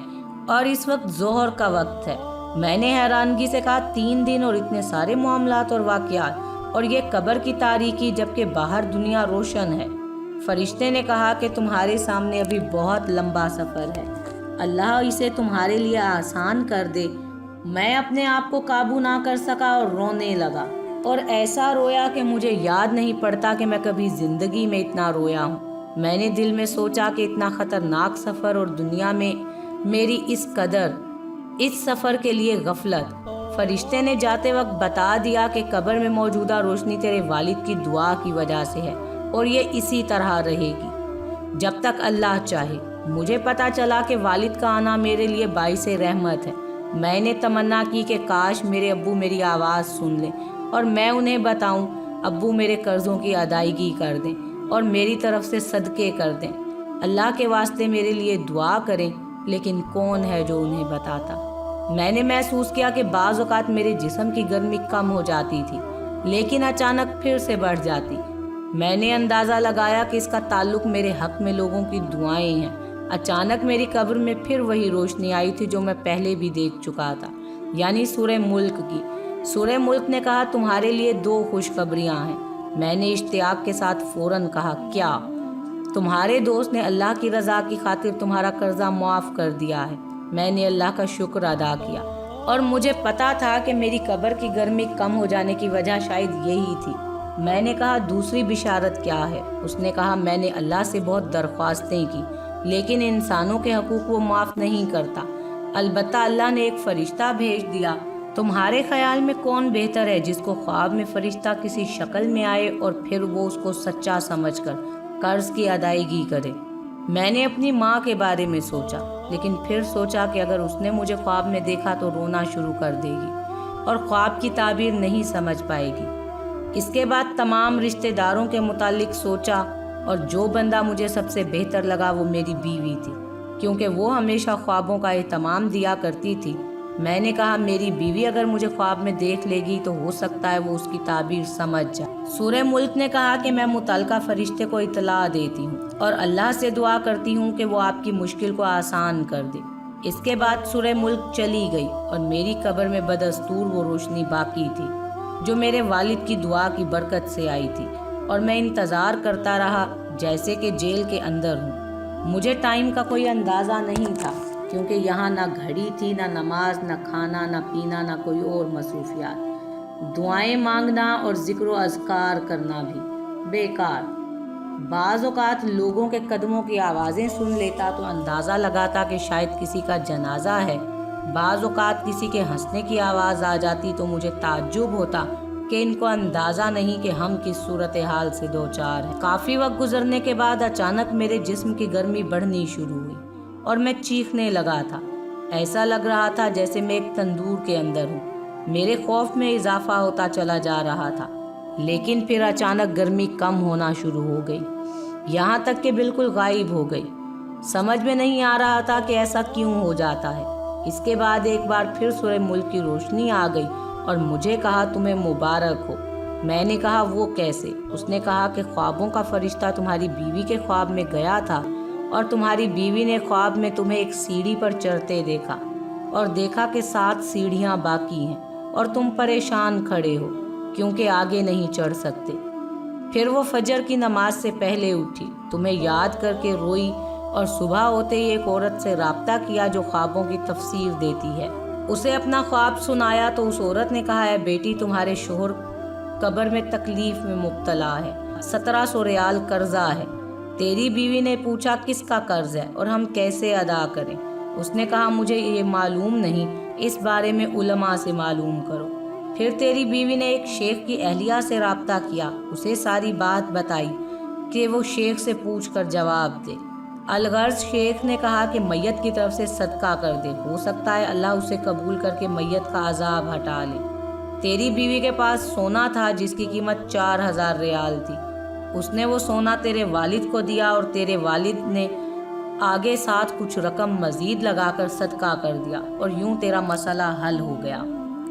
اور اس وقت ظہر کا وقت ہے۔ میں نے حیرانگی سے کہا 3 دن اور اتنے سارے معاملات اور واقعات اور یہ قبر کی تاریکی جبکہ باہر دنیا روشن ہے۔ فرشتے نے کہا کہ تمہارے سامنے ابھی بہت لمبا سفر ہے، اللہ اسے تمہارے لیے آسان کر دے۔ میں اپنے آپ کو قابو نہ کر سکا اور رونے لگا، اور ایسا رویا کہ مجھے یاد نہیں پڑتا کہ میں کبھی زندگی میں اتنا رویا ہوں۔ میں نے دل میں سوچا کہ اتنا خطرناک سفر اور دنیا میں میری اس قدر، اس سفر کے لیے غفلت۔ فرشتے نے جاتے وقت بتا دیا کہ قبر میں موجودہ روشنی تیرے والد کی دعا کی وجہ سے ہے اور یہ اسی طرح رہے گی جب تک اللہ چاہے۔ مجھے پتا چلا کہ والد کا آنا میرے لیے باعث رحمت ہے۔ میں نے تمنا کی کہ کاش میرے ابو میری آواز سن لیں اور میں انہیں بتاؤں، ابو میرے قرضوں کی ادائیگی کر دیں اور میری طرف سے صدقے کر دیں، اللہ کے واسطے میرے لیے دعا کریں، لیکن کون ہے جو انہیں بتاتا؟ میں نے محسوس کیا کہ بعض اوقات میرے جسم کی گرمی کم ہو جاتی تھی لیکن اچانک پھر سے بڑھ جاتی۔ میں نے اندازہ لگایا کہ اس کا تعلق میرے حق میں لوگوں کی دعائیں ہیں۔ اچانک میری قبر میں پھر وہی روشنی آئی تھی جو میں پہلے بھی دیکھ چکا تھا، یعنی سورہ ملک کی۔ سورہ ملک نے کہا تمہارے لیے 2 خوشخبریاں ہیں۔ میں نے اشتیاق کے ساتھ فوراً کہا کیا؟ تمہارے دوست نے اللہ کی رضا کی خاطر تمہارا قرضہ معاف کر دیا ہے۔ میں نے اللہ کا شکر ادا کیا اور مجھے پتا تھا کہ میری قبر کی گرمی کم ہو جانے کی وجہ شاید یہی تھی۔ میں نے کہا دوسری بشارت کیا ہے؟ اس نے کہا میں نے اللہ سے بہت درخواستیں کی لیکن انسانوں کے حقوق وہ معاف نہیں کرتا، البتہ اللہ نے ایک فرشتہ بھیج دیا۔ تمہارے خیال میں کون بہتر ہے، جس کو خواب میں فرشتہ کسی شکل میں آئے اور پھر وہ اس کو سچا سمجھ کر قرض کی ادائیگی کرے؟ میں نے اپنی ماں کے بارے میں سوچا، لیکن پھر سوچا کہ اگر اس نے مجھے خواب میں دیکھا تو رونا شروع کر دے گی اور خواب کی تعبیر نہیں سمجھ پائے گی۔ اس کے بعد تمام رشتہ داروں کے متعلق سوچا اور جو بندہ مجھے سب سے بہتر لگا وہ میری بیوی تھی، کیونکہ وہ ہمیشہ خوابوں کا اہتمام دیا کرتی تھی۔ میں نے کہا میری بیوی اگر مجھے خواب میں دیکھ لے گی تو ہو سکتا ہے وہ اس کی تعبیر سمجھ جائے۔ سورہ ملک نے کہا کہ میں متعلقہ فرشتے کو اطلاع دیتی ہوں اور اللہ سے دعا کرتی ہوں کہ وہ آپ کی مشکل کو آسان کر دے۔ اس کے بعد سورہ ملک چلی گئی اور میری قبر میں بدستور وہ روشنی باقی تھی جو میرے والد کی دعا کی برکت سے آئی تھی، اور میں انتظار کرتا رہا جیسے کہ جیل کے اندر ہوں۔ مجھے ٹائم کا کوئی اندازہ نہیں تھا کیونکہ یہاں نہ گھڑی تھی، نہ نماز، نہ کھانا، نہ پینا، نہ کوئی اور مصروفیات۔ دعائیں مانگنا اور ذکر و اذکار کرنا بھی بیکار۔ بعض اوقات لوگوں کے قدموں کی آوازیں سن لیتا تو اندازہ لگاتا کہ شاید کسی کا جنازہ ہے۔ بعض اوقات کسی کے ہنسنے کی آواز آ جاتی تو مجھے تعجب ہوتا کہ ان کو اندازہ نہیں کہ ہم کس صورتحال سے دوچار ہیں۔ کافی وقت گزرنے کے بعد اچانک میرے جسم کی گرمی بڑھنی شروع ہوئی اور میں چیخنے لگا تھا۔ ایسا لگ رہا تھا جیسے میں ایک تندور کے اندر ہوں۔ میرے خوف میں اضافہ ہوتا چلا جا رہا تھا، لیکن پھر اچانک گرمی کم ہونا شروع ہو گئی، یہاں تک کہ بالکل غائب ہو گئی۔ سمجھ میں نہیں آ رہا تھا کہ ایسا کیوں ہو جاتا ہے۔ اس کے بعد ایک بار پھر سورہ ملک کی روشنی آ گئی اور مجھے کہا تمہیں مبارک ہو۔ میں نے کہا وہ کیسے؟ اس نے کہا کہ خوابوں کا فرشتہ تمہاری بیوی کے خواب میں گیا تھا اور تمہاری بیوی نے خواب میں تمہیں ایک سیڑھی پر چڑھتے دیکھا اور دیکھا کہ 7 سیڑھیاں باقی ہیں اور تم پریشان کھڑے ہو کیونکہ آگے نہیں چڑھ سکتے۔ پھر وہ فجر کی نماز سے پہلے اٹھی، تمہیں یاد کر کے روئی اور صبح ہوتے ہی ایک عورت سے رابطہ کیا جو خوابوں کی تفسیر دیتی ہے۔ اسے اپنا خواب سنایا تو اس عورت نے کہا ہے بیٹی تمہارے شوہر قبر میں تکلیف میں مبتلا ہے، 1700 ریال قرضہ ہے۔ تیری بیوی نے پوچھا کس کا قرض ہے اور ہم کیسے ادا کریں؟ اس نے کہا مجھے یہ معلوم نہیں، اس بارے میں علماء سے معلوم کرو۔ پھر تیری بیوی نے ایک شیخ کی اہلیہ سے رابطہ کیا، اسے ساری بات بتائی کہ وہ شیخ سے پوچھ کر جواب دے۔ الغرض شیخ نے کہا کہ میت کی طرف سے صدقہ کر دے، ہو سکتا ہے اللہ اسے قبول کر کے میت کا عذاب ہٹا لے۔ تیری بیوی کے پاس سونا تھا جس کی قیمت 4000 ریال تھی، اس نے وہ سونا تیرے والد کو دیا اور تیرے والد نے آگے ساتھ کچھ رقم مزید لگا کر صدقہ کر دیا، اور یوں تیرا مسئلہ حل ہو گیا۔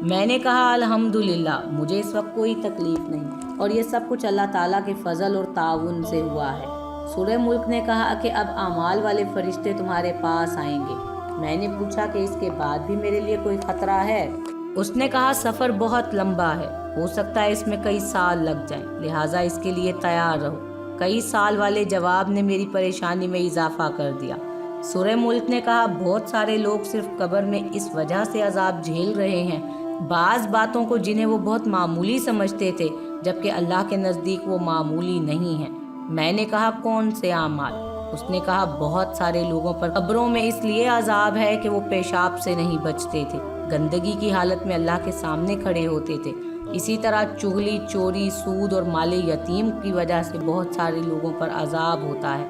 میں نے کہا الحمدللہ، مجھے اس وقت کوئی تکلیف نہیں، اور یہ سب کچھ اللہ تعالیٰ کے فضل اور تعاون سے ہوا ہے۔ سورہ ملک نے کہا کہ اب اعمال والے فرشتے تمہارے پاس آئیں گے۔ میں نے پوچھا کہ اس کے بعد بھی میرے لیے کوئی خطرہ ہے؟ اس نے کہا سفر بہت لمبا ہے، ہو سکتا ہے اس میں کئی سال لگ جائیں، لہٰذا اس کے لیے تیار رہو۔ کئی سال والے جواب نے میری پریشانی میں اضافہ کر دیا۔ سورہ ملک نے کہا بہت سارے لوگ صرف قبر میں اس وجہ سے عذاب جھیل رہے ہیں، بعض باتوں کو جنہیں وہ بہت معمولی سمجھتے تھے جبکہ اللہ کے نزدیک وہ معمولی نہیں ہیں۔ میں نے کہا کون سے اعمال؟ اس نے کہا بہت سارے لوگوں پر قبروں میں اس لیے عذاب ہے کہ وہ پیشاب سے نہیں بچتے تھے، گندگی کی حالت میں اللہ کے سامنے کھڑے ہوتے تھے۔ اسی طرح چغلی، چوری، سود اور مال یتیم کی وجہ سے بہت سارے لوگوں پر عذاب ہوتا ہے۔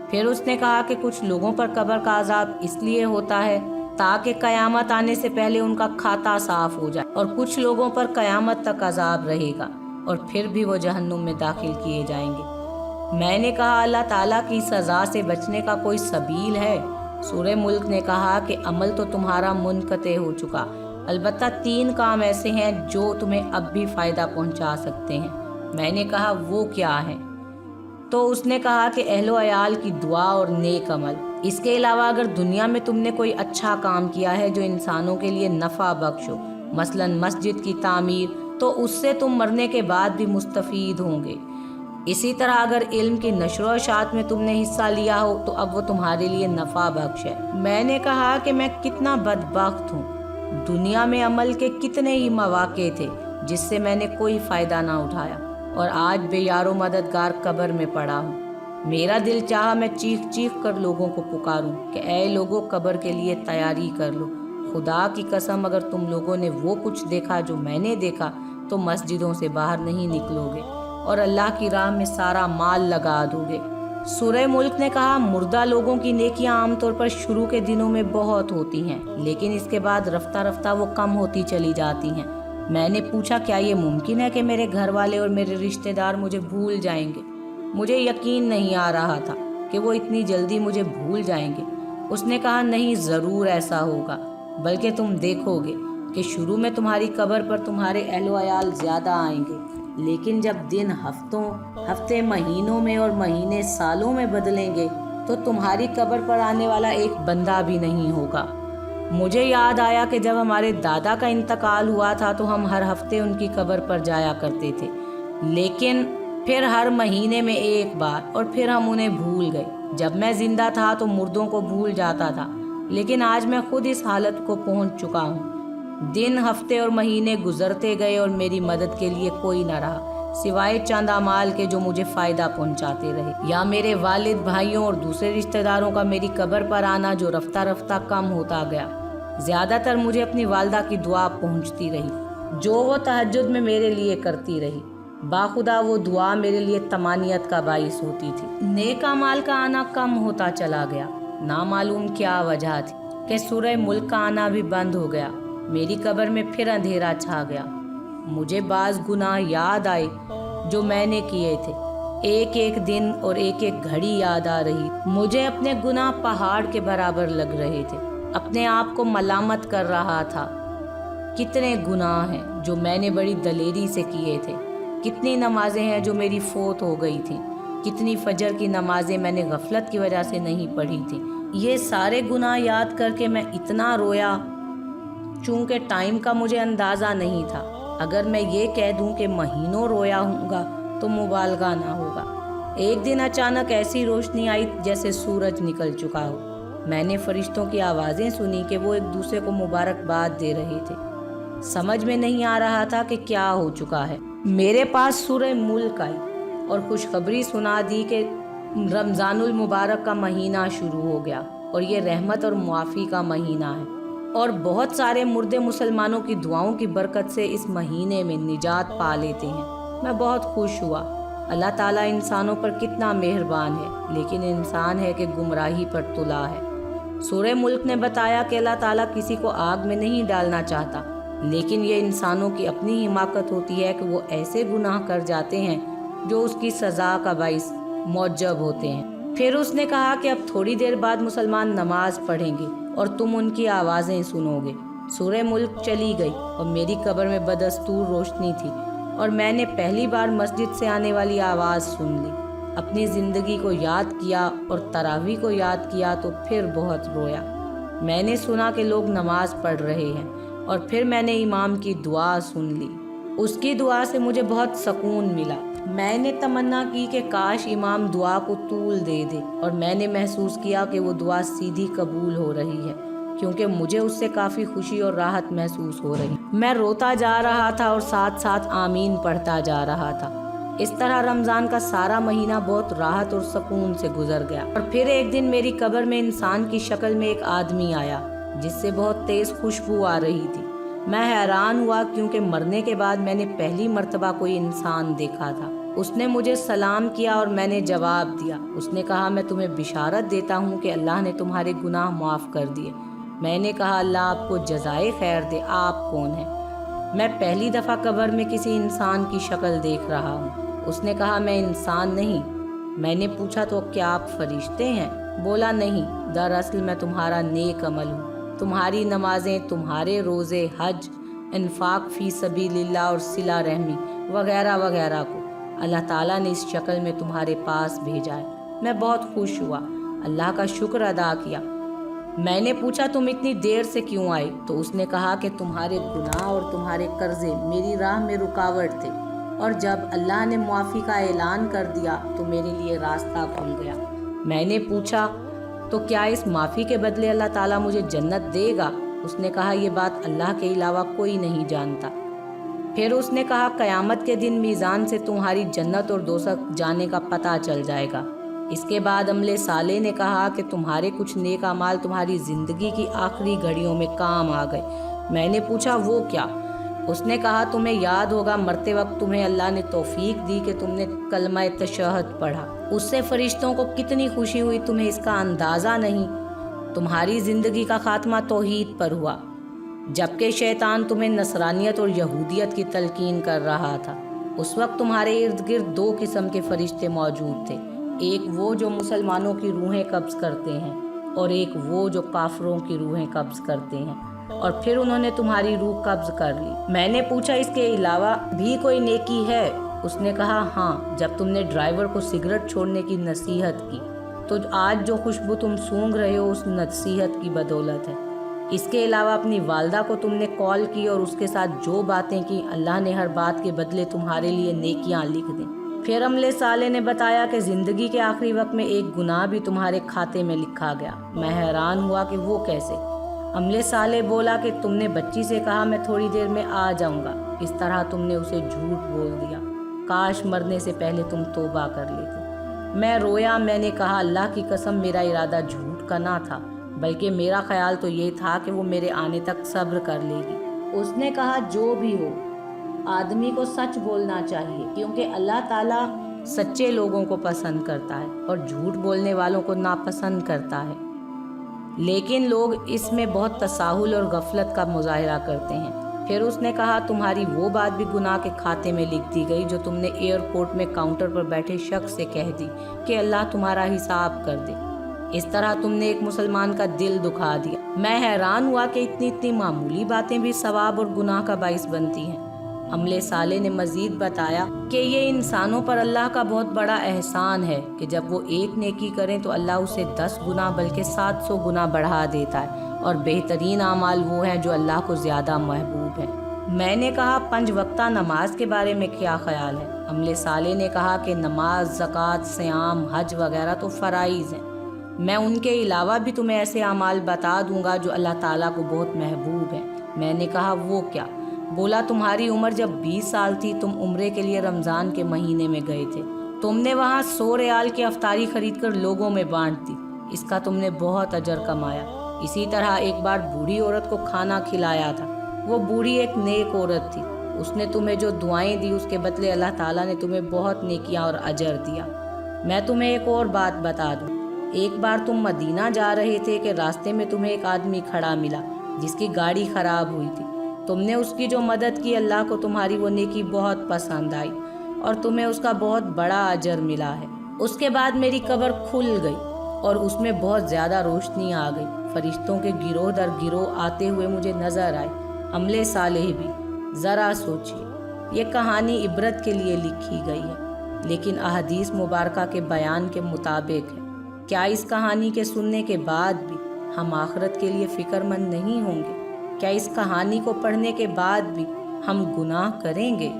پھر اس نے کہا کہ کچھ لوگوں پر قبر کا عذاب اس لیے ہوتا ہے تاکہ قیامت آنے سے پہلے ان کا کھاتا صاف ہو جائے، اور کچھ لوگوں پر قیامت تک عذاب رہے گا اور پھر بھی وہ جہنم میں داخل کیے جائیں گے۔ میں نے کہا اللہ تعالیٰ کی سزا سے بچنے کا کوئی سبیل ہے؟ سورہ ملک نے کہا کہ عمل تو تمہارا منقطع ہو چکا، البتہ 3 کام ایسے ہیں جو تمہیں اب بھی فائدہ پہنچا سکتے ہیں۔ میں نے کہا وہ کیا ہیں؟ تو اس نے کہا کہ اہل و عیال کی دعا اور نیک عمل۔ اس کے علاوہ اگر دنیا میں تم نے کوئی اچھا کام کیا ہے جو انسانوں کے لیے نفع بخش ہو، مثلا مسجد کی تعمیر، تو اس سے تم مرنے کے بعد بھی مستفید ہوں گے۔ اسی طرح اگر علم کی نشر و اشاعت میں تم نے حصہ لیا ہو تو اب وہ تمہارے لیے نفع بخش ہے۔ میں نے کہا کہ میں کتنا بدبخت ہوں، دنیا میں عمل کے کتنے ہی مواقع تھے جس سے میں نے کوئی فائدہ نہ اٹھایا، اور آج بے یار و مددگار قبر میں پڑا ہوں۔ میرا دل چاہا میں چیخ چیخ کر لوگوں کو پکاروں کہ اے لوگوں، قبر کے لیے تیاری کر لو۔ خدا کی قسم اگر تم لوگوں نے وہ کچھ دیکھا جو میں نے دیکھا تو مسجدوں سے باہر نہیں نکلو گے اور اللہ کی راہ میں سارا مال لگا دو گے۔ سورہ ملک نے کہا مردہ لوگوں کی نیکیاں عام طور پر شروع کے دنوں میں بہت ہوتی ہیں، لیکن اس کے بعد رفتہ رفتہ وہ کم ہوتی چلی جاتی ہیں۔ میں نے پوچھا کیا یہ ممکن ہے کہ میرے گھر والے اور میرے رشتہ دار مجھے بھول جائیں گے؟ مجھے یقین نہیں آ رہا تھا کہ وہ اتنی جلدی مجھے بھول جائیں گے۔ اس نے کہا نہیں، ضرور ایسا ہوگا، بلکہ تم دیکھو گے کہ شروع میں تمہاری قبر پر تمہارے اہل و عیال زیادہ آئیں گے، لیکن جب دن ہفتوں، ہفتے مہینوں میں اور مہینے سالوں میں بدلیں گے تو تمہاری قبر پر آنے والا ایک بندہ بھی نہیں ہوگا۔ مجھے یاد آیا کہ جب ہمارے دادا کا انتقال ہوا تھا تو ہم ہر ہفتے ان کی قبر پر جایا کرتے تھے، لیکن پھر ہر مہینے میں ایک بار، اور پھر ہم انہیں بھول گئے۔ جب میں زندہ تھا تو مردوں کو بھول جاتا تھا، لیکن آج میں خود اس حالت کو پہنچ چکا ہوں۔ دن، ہفتے اور مہینے گزرتے گئے اور میری مدد کے لیے کوئی نہ رہا سوائے چند اعمال کے جو مجھے فائدہ پہنچاتے رہے، یا میرے والد، بھائیوں اور دوسرے رشتہ داروں کا میری قبر پر آنا جو رفتہ رفتہ کم ہوتا گیا۔ زیادہ تر مجھے اپنی والدہ کی دعا پہنچتی رہی جو وہ تہجد میں میرے لیے کرتی رہی۔ باخدا وہ دعا میرے لیے طمانینت کا باعث ہوتی تھی۔ نیک اعمال کا آنا کم ہوتا چلا گیا، نامعلوم کیا وجہ تھی کہ سورہ ملک کا آنا بھی بند ہو گیا۔ میری قبر میں پھر اندھیرا چھا گیا۔ مجھے بعض گناہ یاد آئے جو میں نے کیے تھے، ایک ایک دن اور ایک ایک گھڑی یاد آ رہی۔ مجھے اپنے گناہ پہاڑ کے برابر لگ رہے تھے، اپنے آپ کو ملامت کر رہا تھا۔ کتنے گناہ ہیں جو میں نے بڑی دلیری سے کیے تھے، کتنی نمازیں ہیں جو میری فوت ہو گئی تھیں، کتنی فجر کی نمازیں میں نے غفلت کی وجہ سے نہیں پڑھی تھیں۔ یہ سارے گناہ یاد کر کے میں اتنا رویا، چونکہ ٹائم کا مجھے اندازہ نہیں تھا۔ اگر میں یہ کہہ دوں کہ مہینوں رویا ہوں گا تو مبالغہ نہ ہوگا۔ ایک دن اچانک ایسی روشنی آئی جیسے سورج نکل چکا ہو۔ میں نے فرشتوں کی آوازیں سنی کہ وہ ایک دوسرے کو مبارکباد دے رہے تھے۔ سمجھ میں نہیں آ رہا تھا کہ کیا ہو چکا ہے۔ میرے پاس سورہ ملک آئی اور خوشخبری سنا دی کہ رمضان المبارک کا مہینہ شروع ہو گیا اور یہ رحمت اور معافی کا مہینہ ہے۔ اور بہت سارے مردے مسلمانوں کی دعاؤں کی برکت سے اس مہینے میں نجات پا لیتے ہیں۔ میں بہت خوش ہوا۔ اللہ تعالیٰ انسانوں پر کتنا مہربان ہے، لیکن انسان ہے کہ گمراہی پر تلا ہے۔ سورہ ملک نے بتایا کہ اللہ تعالیٰ کسی کو آگ میں نہیں ڈالنا چاہتا، لیکن یہ انسانوں کی اپنی حماقت ہوتی ہے کہ وہ ایسے گناہ کر جاتے ہیں جو اس کی سزا کا باعث موجب ہوتے ہیں۔ پھر اس نے کہا کہ اب تھوڑی دیر بعد مسلمان نماز پڑھیں گے اور تم ان کی آوازیں سنو گے۔ سورہ ملک چلی گئی اور میری قبر میں بدستور روشنی تھی اور میں نے پہلی بار مسجد سے آنے والی آواز سن لی۔ اپنی زندگی کو یاد کیا اور تراویح کو یاد کیا تو پھر بہت رویا۔ میں نے سنا کہ لوگ نماز پڑھ رہے ہیں اور پھر میں نے امام کی دعا سن لی۔ اس کی دعا سے مجھے بہت سکون ملا۔ میں نے تمنا کی کہ کاش امام دعا کو طول دے دے، اور میں نے محسوس کیا کہ وہ دعا سیدھی قبول ہو رہی ہے، کیونکہ مجھے اس سے کافی خوشی اور راحت محسوس ہو رہی۔ میں روتا جا رہا تھا اور ساتھ ساتھ آمین پڑھتا جا رہا تھا۔ اس طرح رمضان کا سارا مہینہ بہت راحت اور سکون سے گزر گیا۔ اور پھر ایک دن میری قبر میں انسان کی شکل میں ایک آدمی آیا جس سے بہت تیز خوشبو آ رہی تھی۔ میں حیران ہوا کیونکہ مرنے کے بعد میں نے پہلی مرتبہ کوئی انسان دیکھا تھا۔ اس نے مجھے سلام کیا اور میں نے جواب دیا۔ اس نے کہا میں تمہیں بشارت دیتا ہوں کہ اللہ نے تمہارے گناہ معاف کر دیے۔ میں نے کہا اللہ آپ کو جزائے خیر دے، آپ کون ہیں؟ میں پہلی دفعہ قبر میں کسی انسان کی شکل دیکھ رہا ہوں۔ اس نے کہا میں انسان نہیں۔ میں نے پوچھا تو کیا آپ فرشتے ہیں؟ بولا نہیں، دراصل میں تمہارا نیک عمل ہوں۔ تمہاری نمازیں، تمہارے روزے، حج، انفاق فی سبیل اللہ اور صلہ رحمی وغیرہ وغیرہ کو اللہ تعالیٰ نے اس شکل میں تمہارے پاس بھیجا ہے۔ میں بہت خوش ہوا، اللہ کا شکر ادا کیا۔ میں نے پوچھا تم اتنی دیر سے کیوں آئے؟ تو اس نے کہا کہ تمہارے گناہ اور تمہارے قرضے میری راہ میں رکاوٹ تھے، اور جب اللہ نے معافی کا اعلان کر دیا تو میرے لیے راستہ کھل گیا۔ میں نے پوچھا تو کیا اس معافی کے بدلے اللہ تعالیٰ مجھے جنت دے گا؟ اس نے کہا یہ بات اللہ کے علاوہ کوئی نہیں جانتا۔ پھر اس نے کہا قیامت کے دن میزان سے تمہاری جنت اور دوزخ جانے کا پتہ چل جائے گا۔ اس کے بعد عملے صالح نے کہا کہ تمہارے کچھ نیک اعمال تمہاری زندگی کی آخری گھڑیوں میں کام آ گئے۔ میں نے پوچھا وہ کیا؟ اس نے کہا تمہیں یاد ہوگا مرتے وقت تمہیں اللہ نے توفیق دی کہ تم نے کلمہ تشہد پڑھا، اس سے فرشتوں کو کتنی خوشی ہوئی تمہیں اس کا اندازہ نہیں۔ تمہاری زندگی کا خاتمہ توحید پر ہوا، جبکہ شیطان تمہیں نصرانیت اور یہودیت کی تلقین کر رہا تھا۔ اس وقت تمہارے ارد گرد دو قسم کے فرشتے موجود تھے، ایک وہ جو مسلمانوں کی روحیں قبض کرتے ہیں اور ایک وہ جو کافروں کی روحیں قبض کرتے ہیں، اور پھر انہوں نے تمہاری روح قبض کر لی۔ میں نے پوچھا اس کے علاوہ بھی کوئی نیکی ہے؟ اس نے کہا ہاں، جب تم نے ڈرائیور کو سگریٹ چھوڑنے کی نصیحت کی تو آج جو خوشبو تم سونگھ رہے ہو اس نصیحت کی بدولت ہے۔ اس کے علاوہ اپنی والدہ کو تم نے کال کی اور اس کے ساتھ جو باتیں کی، اللہ نے ہر بات کے بدلے تمہارے لیے نیکیاں لکھ دیں۔ پھر عملے صالح نے بتایا کہ زندگی کے آخری وقت میں ایک گناہ بھی تمہارے کھاتے میں لکھا گیا۔ میں حیران ہوا کہ وہ کیسے؟ عملے صالح بولا کہ تم نے بچی سے کہا میں تھوڑی دیر میں آ جاؤں گا، اس طرح تم نے اسے جھوٹ بول دیا۔ کاش مرنے سے پہلے تم توبہ کر لیتے۔ میں رویا۔ میں نے کہا اللہ کی قسم میرا ارادہ جھوٹ کا نہ تھا، بلکہ میرا خیال تو یہ تھا کہ وہ میرے آنے تک صبر کر لے گی۔ اس نے کہا جو بھی ہو آدمی کو سچ بولنا چاہیے، کیونکہ اللہ تعالیٰ سچے لوگوں کو پسند کرتا ہے اور جھوٹ بولنے والوں کو ناپسند کرتا ہے، لیکن لوگ اس میں بہت تساہل اور غفلت کا مظاہرہ کرتے ہیں۔ پھر اس نے کہا تمہاری وہ بات بھی گناہ کے کھاتے میں لکھ دی گئی جو تم نے ایئرپورٹ میں کاؤنٹر پر بیٹھے شخص سے کہہ دی کہ اللہ تمہارا حساب کر دے۔ اس طرح تم نے ایک مسلمان کا دل دکھا دیا۔ میں حیران ہوا کہ اتنی معمولی باتیں بھی ثواب اور گناہ کا باعث بنتی ہیں۔ عملے صالح نے مزید بتایا کہ یہ انسانوں پر اللہ کا بہت بڑا احسان ہے کہ جب وہ ایک نیکی کریں تو اللہ اسے 10 گنا بلکہ 700 گنا بڑھا دیتا ہے، اور بہترین اعمال وہ ہیں جو اللہ کو زیادہ محبوب ہیں۔ میں نے کہا 5 وقتہ نماز کے بارے میں کیا خیال ہے؟ عملے صالح نے کہا کہ نماز، زکوٰۃ، صیام، حج وغیرہ تو فرائض ہیں، میں ان کے علاوہ بھی تمہیں ایسے اعمال بتا دوں گا جو اللہ تعالیٰ کو بہت محبوب ہیں۔ میں نے کہا وہ کیا؟ بولا تمہاری عمر جب 20 سال تھی تم عمرے کے لیے رمضان کے مہینے میں گئے تھے، تم نے وہاں 100 ریال کی افطاری خرید کر لوگوں میں بانٹ دی، اس کا تم نے بہت اجر کمایا۔ اسی طرح ایک بار بوڑھی عورت کو کھانا کھلایا تھا۔ وہ بوڑھی ایک نیک عورت تھی۔ اس نے تمہیں جو دعائیں دی اس کے بدلے اللہ تعالیٰ نے تمہیں بہت نیکیاں اور اجر دیا۔ میں تمہیں ایک اور بات بتا دوں، ایک بار تم مدینہ جا رہے تھے کہ راستے میں تمہیں ایک آدمی کھڑا ملا جس کی گاڑی خراب ہوئی تھی۔ تم نے اس کی جو مدد کی، اللہ کو تمہاری وہ نیکی بہت پسند آئی اور تمہیں اس کا بہت بڑا اجر ملا ہے۔ اس کے بعد میری قبر کھل گئی اور اس میں بہت زیادہ روشنی آ گئی۔ فرشتوں کے گروہ در گروہ آتے ہوئے مجھے نظر آئے، عملے صالح بھی۔ ذرا سوچئے، یہ کہانی عبرت کے لیے لکھی گئی ہے، لیکن احادیث مبارکہ کے بیان کے مطابق ہے۔ کیا اس کہانی کے سننے کے بعد بھی ہم آخرت کے لیے فکر مند نہیں ہوں گے؟ کیا اس کہانی کو پڑھنے کے بعد بھی ہم گناہ کریں گے؟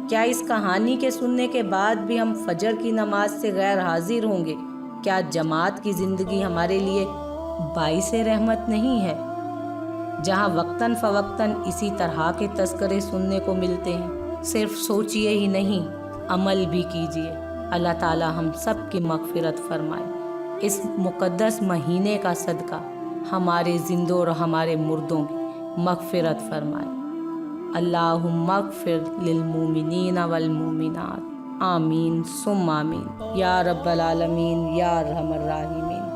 کیا اس کہانی کے سننے کے بعد بھی ہم فجر کی نماز سے غیر حاضر ہوں گے؟ کیا جماعت کی زندگی ہمارے لیے باعث رحمت نہیں ہے؟ جہاں وقتاً فوقتاً اسی طرح کے تذکرے سننے کو ملتے ہیں۔ صرف سوچئے ہی نہیں، عمل بھی کیجئے۔ اللہ تعالی ہم سب کی مغفرت فرمائے۔ اس مقدس مہینے کا صدقہ ہمارے زندوں اور ہمارے مردوں کی مغفرت فرمائے۔ اللہم اغفر للمؤمنین والمؤمنات، آمین ثم آمین، یا رب العالمین یا ارحم الراحمین۔